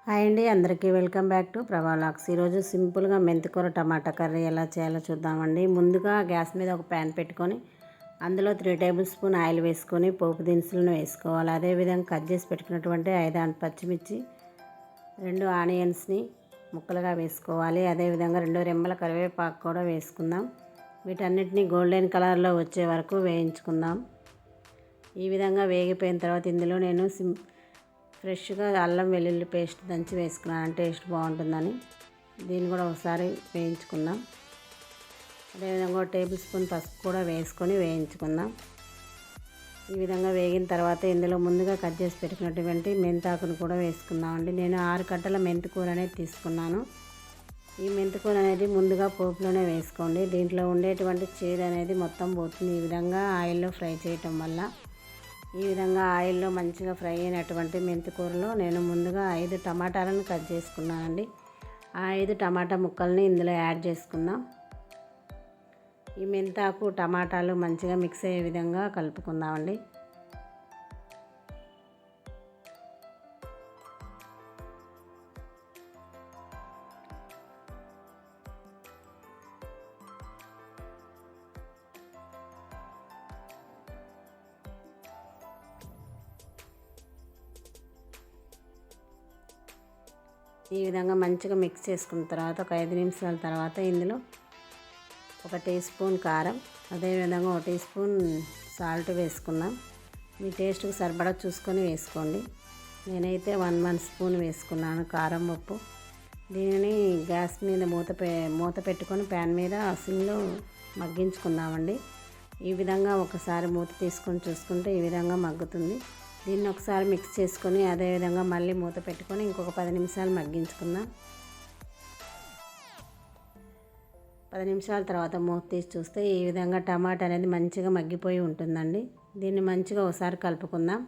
Hi అండి, అందరికీ welcome back to ప్రభా వ్లాగ్స్. ఈరోజు సింపుల్గా మెంతికూర టమాటా కర్రీ ఎలా చేయాలో చూద్దామండి. ముందుగా గ్యాస్ మీద ఒక ప్యాన్ పెట్టుకొని అందులో 3 టేబుల్ స్పూన్ ఆయిల్ వేసుకొని పోపు దినుసులను వేసుకోవాలి. అదేవిధంగా కట్ చేసి పెట్టుకున్నటువంటి 5 పచ్చిమిర్చి, 2 ఆనియన్స్ని ముక్కలుగా వేసుకోవాలి. అదేవిధంగా 2 రెమ్మల కరివేపాకు కూడా వేసుకుందాం. వీటన్నిటిని గోల్డెన్ కలర్లో వచ్చే వరకు వేయించుకుందాం. ఈ విధంగా వేగిపోయిన తర్వాత ఇందులో నేను ఫ్రెష్గా అల్లం వెల్లుల్లి పేస్ట్ దంచి వేసుకున్నాను, టేస్ట్ బాగుంటుందని. దీన్ని కూడా ఒకసారి వేయించుకుందాం. అదేవిధంగా 1 టేబుల్ స్పూన్ పసుపు కూడా వేసుకొని వేయించుకుందాం. ఈ విధంగా వేగిన తర్వాత ఇందులో ముందుగా కట్ చేసి పెట్టుకున్నటువంటి మెంతాకును కూడా వేసుకుందామండి. నేను 6 కట్టల మెంతికూర అనేది తీసుకున్నాను. ఈ మెంతికూర అనేది ముందుగా పోపులోనే వేసుకోండి. దీంట్లో ఉండేటువంటి చేదు అనేది మొత్తం పోతుంది ఈ విధంగా ఆయిల్లో ఫ్రై చేయటం వల్ల. ఈ విధంగా ఆయిల్లో మంచిగా ఫ్రై అయినటువంటి మెంతికూరలో నేను ముందుగా 5 టమాటాలను కట్ చేసుకున్నానండి. ఆ 5 టమాటా ముక్కల్ని ఇందులో యాడ్ చేసుకుందాం. ఈ మెంతాకు టమాటాలు మంచిగా మిక్స్ అయ్యే విధంగా కలుపుకుందామండి. ఈ విధంగా మంచిగా మిక్స్ చేసుకున్న తర్వాత ఒక 5 నిమిషాల తర్వాత ఇందులో 1 టీ స్పూన్ కారం, అదేవిధంగా 1 టీ స్పూన్ సాల్ట్ వేసుకుందాం. మీ టేస్ట్కి సరిపడా చూసుకొని వేసుకోండి. నేనైతే 1 స్పూన్ వేసుకున్నాను కారం, ఉప్పు. దీనిని గ్యాస్ మీద మూత పెట్టుకొని ప్యాన్ మీద సిమ్లో మగ్గించుకుందామండి. ఈ విధంగా ఒకసారి మూత తీసుకొని చూసుకుంటే ఈ విధంగా మగ్గుతుంది. దీన్ని ఒకసారి మిక్స్ చేసుకొని అదేవిధంగా మళ్ళీ మూత పెట్టుకొని ఇంకొక 10 నిమిషాలు మగ్గించుకుందాం. 10 నిమిషాల తర్వాత మూత తీసి చూస్తే ఈ విధంగా టమాటా అనేది మంచిగా మగ్గిపోయి ఉంటుందండి. దీన్ని మంచిగా ఒకసారి కలుపుకుందాం.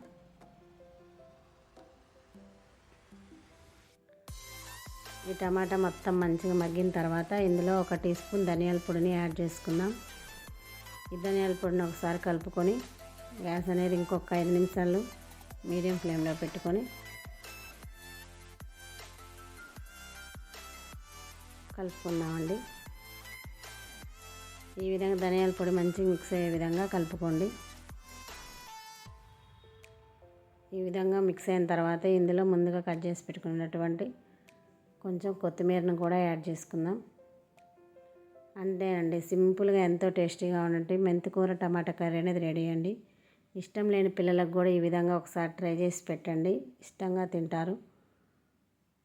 ఈ టమాటా మొత్తం మంచిగా మగ్గిన తర్వాత ఇందులో 1 టీ స్పూన్ ధనియాల పొడిని యాడ్ చేసుకుందాం. ఈ ధనియాల పొడిని ఒకసారి కలుపుకొని గ్యాస్ అనేది ఇంకొక 5 నిమిషాలు మీడియం ఫ్లేమ్లో పెట్టుకొని కలుపుకుందామండి. ఈ విధంగా ధనియాల పొడి మంచిగా మిక్స్ అయ్యే విధంగా కలుపుకోండి. ఈ విధంగా మిక్స్ అయిన తర్వాత ఇందులో ముందుగా కట్ చేసి పెట్టుకున్నటువంటి కొంచెం కొత్తిమీరను కూడా యాడ్ చేసుకుందాం. అంతేనండి, సింపుల్గా ఎంతో టేస్టీగా ఉన్నట్టు మెంతికూర టమాటా కర్రీ అనేది రెడీ అండి. ఇష్టం లేని పిల్లలకు కూడా ఈ విధంగా ఒకసారి ట్రై చేసి పెట్టండి, ఇష్టంగా తింటారు.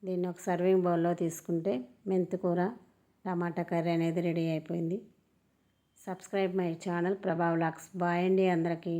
దీన్ని ఒక సర్వింగ్ బౌల్లో తీసుకుంటే మెంతికూర టమాటా కర్రీ అనేది రెడీ అయిపోయింది. సబ్స్క్రైబ్ మై ఛానల్ ప్రభా వ్లాగ్స్. బాయ్ అండి అందరికీ.